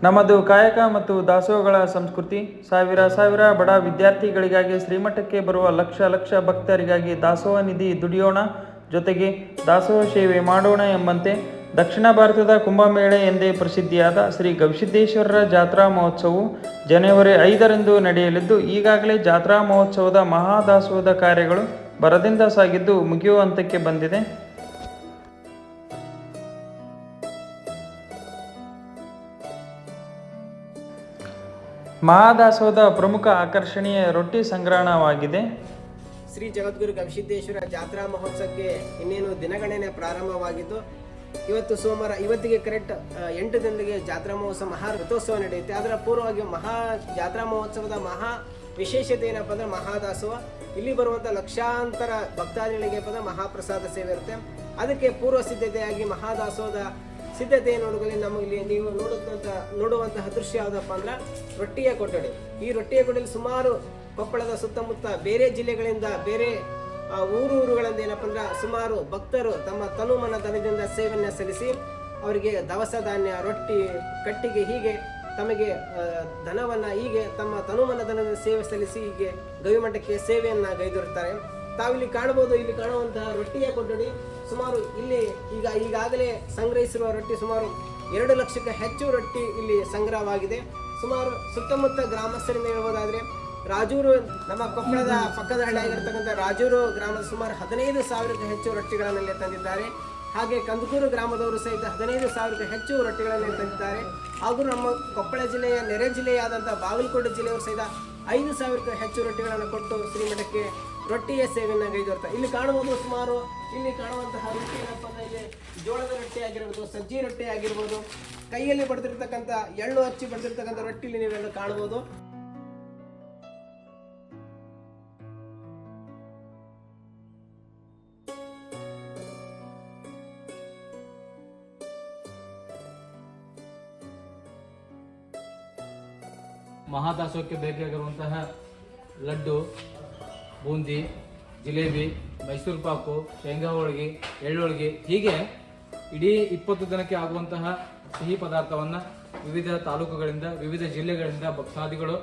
ನಮ್ಮದು ಕಾಯಕ ಮತ್ತು ದಾಸೋಹಗಳ ಸಂಸ್ಕೃತಿ. ಸಾವಿರ ಬಡ ವಿದ್ಯಾರ್ಥಿಗಳಿಗಾಗಿ ಶ್ರೀಮಠಕ್ಕೆ ಬರುವ ಲಕ್ಷ ಭಕ್ತರಿಗಾಗಿ ದಾಸೋಹ ನಿಧಿ ದುಡಿಯೋಣ, ಜೊತೆಗೆ ದಾಸೋಹ ಸೇವೆ ಮಾಡೋಣ ಎಂಬಂತೆ ದಕ್ಷಿಣ ಭಾರತದ ಕುಂಭಮೇಳೆ ಎಂದೇ ಪ್ರಸಿದ್ಧಿಯಾದ ಶ್ರೀ ಗವಿಸಿದ್ದೇಶ್ವರರ ಜಾತ್ರಾ ಮಹೋತ್ಸವವು ಜನವರಿ 5ರಂದು ನಡೆಯಲಿದ್ದು, ಈಗಾಗಲೇ ಜಾತ್ರಾ ಮಹೋತ್ಸವದ ಮಹಾದಾಸೋಹದ ಕಾರ್ಯಗಳು ಭರದಿಂದ ಸಾಗಿದ್ದು ಮುಗಿಯುವ ಹಂತಕ್ಕೆ ಬಂದಿದೆ. ಮಹಾದಾಸೋಹದ ಪ್ರಮುಖ ಆಕರ್ಷಣೆಯ ರೊಟ್ಟಿ ಸಂಗ್ರಹಣವಾಗಿದೆ. ಶ್ರೀ ಜಗದ್ಗುರು ಗವಿಸಿದ್ದೇಶ್ವರ ಜಾತ್ರಾ ಮಹೋತ್ಸವಕ್ಕೆ ಇನ್ನೇನು ದಿನಗಣನೆ ಪ್ರಾರಂಭವಾಗಿದ್ದು, ಇವತ್ತು ಸೋಮವಾರ, ಇವತ್ತಿಗೆ ಕರೆಕ್ಟ್ 8 ದಿನಗಳಿಗೆ ಜಾತ್ರಾ ಮಹೋತ್ಸವ ಮಹಾ ರಥೋತ್ಸವ ನಡೆಯುತ್ತೆ. ಅದರ ಪೂರ್ವವಾಗಿ ಜಾತ್ರಾ ಮಹೋತ್ಸವದ ಮಹಾ ವಿಶೇಷತೆ ಏನಪ್ಪ ಅಂದರೆ ಮಹಾದಾಸೋಹ. ಇಲ್ಲಿ ಬರುವಂಥ ಲಕ್ಷಾಂತರ ಭಕ್ತಾದಿಗಳಿಗೆ ಮಹಾಪ್ರಸಾದ ಸೇವೆ ಇರುತ್ತೆ. ಅದಕ್ಕೆ ಪೂರ್ವ ಸಿದ್ಧತೆಯಾಗಿ ಮಹಾದಾಸೋಹದ ಸಿದ್ಧತೆ ನೋಡುವಲ್ಲಿ ನಮಗೆ ನೀವು ನೋಡುವಂತಹ ದೃಶ್ಯ ಯಾವುದಪ್ಪ ಅಂದ್ರೆ ರೊಟ್ಟಿಯ ಕೊಠಡಿ. ಈ ರೊಟ್ಟಿಯ ಕೊಠಡಿಯಲ್ಲಿ ಸುಮಾರು ಕೊಪ್ಪಳದ ಸುತ್ತಮುತ್ತ ಬೇರೆ ಜಿಲ್ಲೆಗಳಿಂದ, ಬೇರೆ ಊರುಗಳಿಂದ ಏನಪ್ಪ ಅಂದ್ರೆ ಸುಮಾರು ಭಕ್ತರು ತಮ್ಮ ತನುಮನ ಧನದಿಂದ ಸೇವೆಯನ್ನು ಸಲ್ಲಿಸಿ ಅವರಿಗೆ ದವಸ ಧಾನ್ಯ, ರೊಟ್ಟಿ, ಕಟ್ಟಿಗೆ ಹೀಗೆ ತಮಗೆ ಧನವನ್ನು ಹೀಗೆ ತಮ್ಮ ತನುಮನ ಧನದಿಂದ ಸೇವೆ ಸಲ್ಲಿಸಿ ಹೀಗೆ ಗವಿಮಠಕ್ಕೆ ಸೇವೆಯನ್ನು ಗೈದಿರುತ್ತಾರೆ. ತಾವಿಲ್ಲಿ ಕಾಣಬಹುದು. ಇಲ್ಲಿ ಕಾಣುವಂತಹ ರೊಟ್ಟಿಯ ಕೊಠಡಿ ಸುಮಾರು ಇಲ್ಲಿ ಈಗಾಗಲೇ ಸಂಗ್ರಹಿಸಿರುವ ರೊಟ್ಟಿ ಸುಮಾರು 2 ಲಕ್ಷಕ್ಕೆ ಹೆಚ್ಚು ರೊಟ್ಟಿ ಇಲ್ಲಿ ಸಂಗ್ರಹವಾಗಿದೆ. ಸುಮಾರು ಸುತ್ತಮುತ್ತ ಗ್ರಾಮಸ್ಥರಿಂದ ಹೇಳ್ಬೋದಾದ್ರೆ ರಾಜೂರು, ನಮ್ಮ ಕೊಪ್ಪಳದ ಪಕ್ಕದ ಹಳ್ಳಿಯಾಗಿರ್ತಕ್ಕಂಥ ರಾಜೂರು ಗ್ರಾಮದ ಸುಮಾರು 15,000ಕ್ಕೂ ಹೆಚ್ಚು ರೊಟ್ಟಿಗಳನ್ನು ತಂದಿದ್ದಾರೆ. ಹಾಗೆ ಕಂದಕೂರು ಗ್ರಾಮದವರು ಸಹಿತ 15,000ಕ್ಕೂ ಹೆಚ್ಚು ರೊಟ್ಟಿಗಳನ್ನು ತಂದಿದ್ದಾರೆ. ಹಾಗೂ ನಮ್ಮ ಕೊಪ್ಪಳ ಜಿಲ್ಲೆಯ ನೆರೆ ಜಿಲ್ಲೆಯಾದಂಥ ಬಾಗಲಕೋಟೆ ಜಿಲ್ಲೆಯವರು ಸಹಿತ 5,000ಕ್ಕೂ ಹೆಚ್ಚು ರೊಟ್ಟಿಗಳನ್ನು ಕೊಟ್ಟು ಶ್ರೀಮಠಕ್ಕೆ ರೊಟ್ಟಿಯ ಸೇವೆಯನ್ನು ಗೈದಿರ್ತಾರೆ. ಇಲ್ಲಿ ಕಾಣಬಹುದು ಸುಮಾರು ಇಲ್ಲಿ ಕಾಣುವಂತಹ ರೊಟ್ಟಿ ಏನಪ್ಪ ಅಂದ್ರೆ ಇಲ್ಲಿ ಜೋಳದ ರೊಟ್ಟಿ ಆಗಿರ್ಬೋದು, ಸಜ್ಜಿ ರೊಟ್ಟಿ ಆಗಿರ್ಬೋದು, ಕೈಯಲ್ಲಿ ಬಡ್ದಿರ್ತಕ್ಕಂಥ ಎಳ್ಳು ಹಚ್ಚಿ ಬಡ್ದಿರ್ತಕ್ಕಂಥ ರೊಟ್ಟಿಲಿ ನೀವೆಲ್ಲ ಕಾಣಬಹುದು. ಮಹಾದಾಸೋಹಕ್ಕೆ ಬೇಕಾಗಿರುವಂತಹ ಲಡ್ಡು, ಬೂಂದಿ, ಜಿಲೇಬಿ, ಮೈಸೂರು ಪಾಕು, ಶೇಂಗಾ ಹೋಳಿಗೆ, ಎಳ್ಳೊಳಿಗೆ ಹೀಗೆ ಇಡೀ 20 ದಿನಕ್ಕೆ ಆಗುವಂತಹ ಸಿಹಿ ಪದಾರ್ಥವನ್ನು ವಿವಿಧ ತಾಲೂಕುಗಳಿಂದ, ವಿವಿಧ ಜಿಲ್ಲೆಗಳಿಂದ ಭಕ್ತಾದಿಗಳು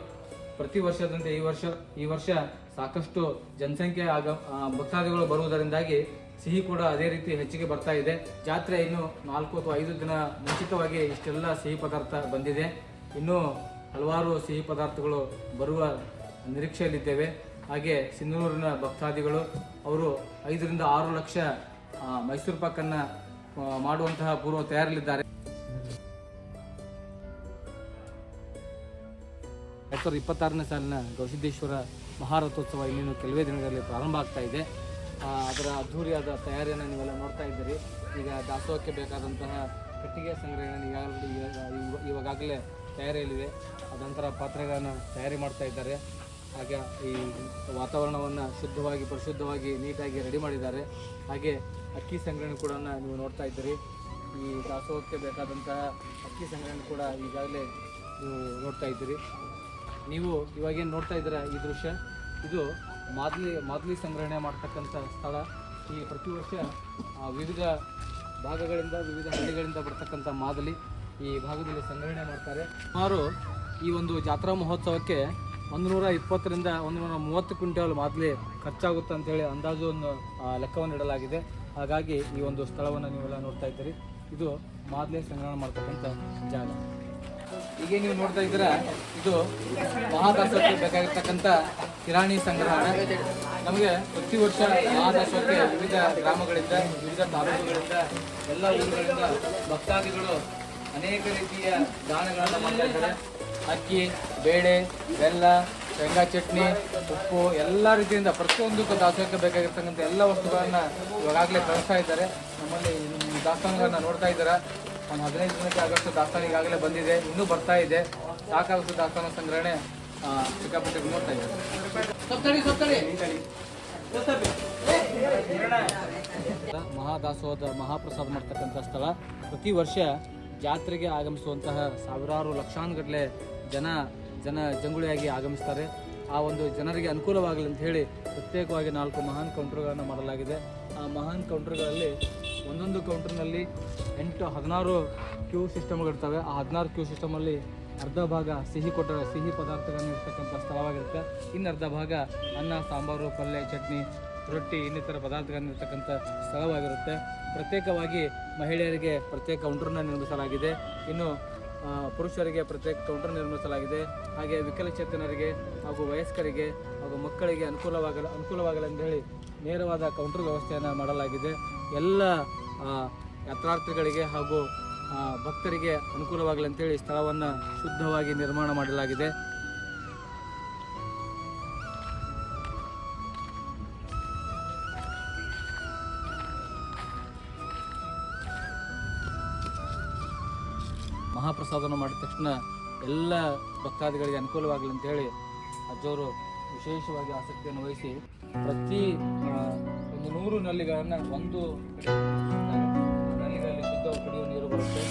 ಪ್ರತಿ ವರ್ಷದಂತೆ ಈ ವರ್ಷ ಸಾಕಷ್ಟು ಜನಸಂಖ್ಯೆ ಭಕ್ತಾದಿಗಳು ಬರುವುದರಿಂದಾಗಿ ಸಿಹಿ ಕೂಡ ಅದೇ ರೀತಿ ಹೆಚ್ಚಿಗೆ ಬರ್ತಾ ಇದೆ. ಜಾತ್ರೆ ಇನ್ನು 4 ಅಥವಾ 5 ದಿನ ಮುಂಚಿತವಾಗಿ ಇಷ್ಟೆಲ್ಲ ಸಿಹಿ ಪದಾರ್ಥ ಬಂದಿದೆ. ಇನ್ನೂ ಹಲವಾರು ಸಿಹಿ ಪದಾರ್ಥಗಳು ಬರುವ ನಿರೀಕ್ಷೆಯಲ್ಲಿದ್ದೇವೆ. ಹಾಗೆ ಸಿಂಧನೂರಿನ ಭಕ್ತಾದಿಗಳು ಅವರು 5ರಿಂದ 6 ಲಕ್ಷ ಮೈಸೂರು ಪಾಕನ್ನು ಮಾಡುವಂತಹ ಪೂರ್ವ ತಯಾರಲ್ಲಿದ್ದಾರೆ. 2026ನೇ ಸಾಲಿನ ಗವಿಸಿದ್ದೇಶ್ವರ ಮಹಾರಥೋತ್ಸವ ಇನ್ನೇನು ಕೆಲವೇ ದಿನಗಳಲ್ಲಿ ಪ್ರಾರಂಭ ಆಗ್ತಾ ಇದೆ. ಅದರ ಅದ್ಧೂರಿಯಾದ ತಯಾರಿಯನ್ನು ನೀವೆಲ್ಲ ನೋಡ್ತಾ ಇದ್ದೀರಿ. ಈಗ ದಾಸೋಹಕ್ಕೆ ಬೇಕಾದಂತಹ ಕಟ್ಟಿಗೆ ಸಂಗ್ರಹಣೆ ಇವಾಗಲೇ ತಯಾರಿಯಲ್ಲಿದೆ. ಅದಂತರ ಪಾತ್ರೆಗಳನ್ನು ತಯಾರಿ ಮಾಡ್ತಾ ಇದ್ದಾರೆ. ಹಾಗೆ ಈ ವಾತಾವರಣವನ್ನು ಶುದ್ಧವಾಗಿ, ಪರಿಶುದ್ಧವಾಗಿ, ನೀಟಾಗಿ ರೆಡಿ ಮಾಡಿದ್ದಾರೆ. ಹಾಗೆ ಅಕ್ಕಿ ಸಂಗ್ರಹಣೆ ಕೂಡ ನೀವು ನೋಡ್ತಾ ಇದ್ದೀರಿ. ಈ ದಾಸೋಹಕ್ಕೆ ಬೇಕಾದಂತಹ ಅಕ್ಕಿ ಸಂಗ್ರಹಣೆ ಕೂಡ ಈಗಾಗಲೇ ನೀವು ನೋಡ್ತಾ ಇದ್ದೀರಿ. ನೀವು ಇವಾಗೇನು ನೋಡ್ತಾ ಇದ್ದೀರ ಈ ದೃಶ್ಯ, ಇದು ಮಾದಲಿ ಸಂಗ್ರಹಣೆ ಮಾಡ್ತಕ್ಕಂಥ ಸ್ಥಳ. ಈ ಪ್ರತಿ ವರ್ಷ ವಿವಿಧ ಭಾಗಗಳಿಂದ, ವಿವಿಧ ಹಳ್ಳಿಗಳಿಂದ ಬರ್ತಕ್ಕಂಥ ಮಾದಲಿ ಈ ಭಾಗದಲ್ಲಿ ಸಂಗ್ರಹಣೆ ಮಾಡ್ತಾರೆ. ಸುಮಾರು ಈ ಒಂದು ಜಾತ್ರಾ ಮಹೋತ್ಸವಕ್ಕೆ 120ರಿಂದ 130 ಕ್ವಿಂಟಾಲ್ ಮಾದಲಿ ಖರ್ಚಾಗುತ್ತೆ ಅಂತೇಳಿ ಅಂದಾಜು ಒಂದು ಲೆಕ್ಕವನ್ನು ಇಡಲಾಗಿದೆ. ಹಾಗಾಗಿ ಈ ಒಂದು ಸ್ಥಳವನ್ನು ನೀವೆಲ್ಲ ನೋಡ್ತಾ ಇದ್ದೀರಿ. ಇದು ಮಾದಲಿ ಸಂಗ್ರಹಣೆ ಮಾಡ್ತಕ್ಕಂಥ ಜಾಗ. ಈಗ ನೀವು ನೋಡ್ತಾ ಇದ್ದೀರಾ, ಇದು ಮಹಾದಾಸೋಹಕ್ಕೆ ಬೇಕಾಗಿರ್ತಕ್ಕಂಥ ಕಿರಾಣಿ ಸಂಗ್ರಹಣೆ. ನಮಗೆ ಪ್ರತಿ ವರ್ಷ ಮಹಾದಾಸೋಹಕ್ಕೆ ವಿವಿಧ ಗ್ರಾಮಗಳಿಂದ, ವಿವಿಧ ತಾಲೂಕುಗಳಿಂದ, ಎಲ್ಲ ಊರುಗಳಿಂದ ಭಕ್ತಾದಿಗಳು ಅನೇಕ ರೀತಿಯ ದಾನಗಳನ್ನು ಮಾಡ್ತಾ ಇದ್ದಾರೆ. ಅಕ್ಕಿ, ಬೇಳೆ, ಬೆಲ್ಲ, ಶೇಂಗಾ ಚಟ್ನಿ, ಉಪ್ಪು ಎಲ್ಲ ರೀತಿಯಿಂದ ಪ್ರತಿಯೊಂದಕ್ಕೂ ದಾಸೋಹಕ್ಕೆ ಬೇಕಾಗಿರ್ತಕ್ಕಂಥ ಎಲ್ಲ ವಸ್ತುಗಳನ್ನು ಇವಾಗಲೇ ಕಳಿಸ್ತಾ ಇದ್ದಾರೆ. ನಮ್ಮಲ್ಲಿ ದಾಸ್ತಾನುಗಳನ್ನು ನೋಡ್ತಾ ಇದ್ದಾರೆ. ಒಂದು 15 ದಿನಕ್ಕೆ ಆಗೋಷ್ಟು ದಾಸ್ತಾನು ಈಗಾಗಲೇ ಬಂದಿದೆ, ಇನ್ನೂ ಬರ್ತಾ ಇದೆ. ಸಾಕಾಗೋಷ್ಟು ದಾಸ್ತಾನು ಸಂಗ್ರಹಣೆ ಸಿಕ್ಕಾಪಟ್ಟೆ ನೋಡ್ತಾ ಇದ್ದಾರೆ. ಮಹಾದಾಸೋಹದ ಮಹಾಪ್ರಸಾದ ಮಾಡ್ತಕ್ಕಂಥ ಸ್ಥಳ. ಪ್ರತಿ ವರ್ಷ ಜಾತ್ರೆಗೆ ಆಗಮಿಸುವಂತಹ ಸಾವಿರಾರು ಲಕ್ಷಾನುಗಟ್ಟಲೆ ಜಂಗುಳಿಯಾಗಿ ಆಗಮಿಸ್ತಾರೆ. ಆ ಒಂದು ಜನರಿಗೆ ಅನುಕೂಲವಾಗಲಿ ಅಂತ ಹೇಳಿ ಪ್ರತ್ಯೇಕವಾಗಿ 4 ಮಹಾನ್ ಕೌಂಟರ್ಗಳನ್ನು ಮಾಡಲಾಗಿದೆ. ಆ ಮಹಾನ್ ಕೌಂಟರ್ಗಳಲ್ಲಿ ಒಂದೊಂದು ಕೌಂಟರ್ನಲ್ಲಿ 16 ಕ್ಯೂ ಸಿಸ್ಟಮ್ಗಳಿರ್ತವೆ. ಆ 16 ಕ್ಯೂ ಸಿಸ್ಟಮಲ್ಲಿ ಅರ್ಧ ಭಾಗ ಸಿಹಿ ಪದಾರ್ಥಗಳನ್ನು ಇರ್ತಕ್ಕಂಥ ಸ್ಥಳವಾಗಿರುತ್ತೆ. ಇನ್ನು ಅರ್ಧ ಭಾಗ ಅನ್ನ, ಸಾಂಬಾರು, ಪಲ್ಯ, ಚಟ್ನಿ, ರೊಟ್ಟಿ ಇನ್ನಿತರ ಪದಾರ್ಥಗಳಿರ್ತಕ್ಕಂಥ ಸ್ಥಳವಾಗಿರುತ್ತೆ. ಪ್ರತ್ಯೇಕವಾಗಿ ಮಹಿಳೆಯರಿಗೆ ಪ್ರತ್ಯೇಕ ಕೌಂಟರ್ನ ನಿರ್ಮಿಸಲಾಗಿದೆ. ಇನ್ನು ಪುರುಷರಿಗೆ ಪ್ರತ್ಯೇಕ ಕೌಂಟರ್ ನಿರ್ಮಿಸಲಾಗಿದೆ. ಹಾಗೆ ವಿಕಲಚೇತನರಿಗೆ ಹಾಗೂ ವಯಸ್ಕರಿಗೆ ಹಾಗೂ ಮಕ್ಕಳಿಗೆ ಅನುಕೂಲವಾಗಲೆಂದು ಹೇಳಿ ನೇರವಾದ ಕೌಂಟರ್ ವ್ಯವಸ್ಥೆಯನ್ನು ಮಾಡಲಾಗಿದೆ. ಎಲ್ಲ ಯಾತ್ರಾರ್ಥಿಗಳಿಗೆ ಹಾಗೂ ಭಕ್ತರಿಗೆ ಅನುಕೂಲವಾಗಲಿ ಅಂತೇಳಿ ಸ್ಥಳವನ್ನು ಶುದ್ಧವಾಗಿ ನಿರ್ಮಾಣ ಮಾಡಲಾಗಿದೆ. ಮಹಾಪ್ರಸಾದವನ್ನು ಮಾಡಿದ ತಕ್ಷಣ ಎಲ್ಲ ಭಕ್ತಾದಿಗಳಿಗೆ ಅನುಕೂಲವಾಗಲಿ ಅಂತೇಳಿ ಅಜ್ಜವರು ವಿಶೇಷವಾಗಿ ಆಸಕ್ತಿಯನ್ನು ವಹಿಸಿ ಪ್ರತಿ 100 ನಲ್ಲಿಗಳನ್ನು ಒಂದು ನಲ್ಲಿಗಳಲ್ಲಿ ಶುದ್ಧ ಕುಡಿಯುವ ನೀರು ಬರುತ್ತೆ.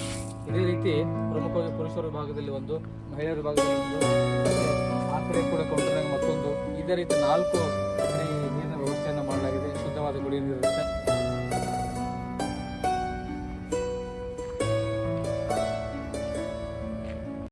ಇದೇ ರೀತಿ ಪ್ರಮುಖವಾಗಿ ಪುರುಷರ ವಿಭಾಗದಲ್ಲಿ ಒಂದು, ಮಹಿಳೆಯರ ವಿಭಾಗದಲ್ಲಿ ಒಂದು, ಆ ಕಡೆ ಕೂಡ ಕೌಂಟರ್ನಾಗ ಮತ್ತೊಂದು, ಇದೇ ರೀತಿ 4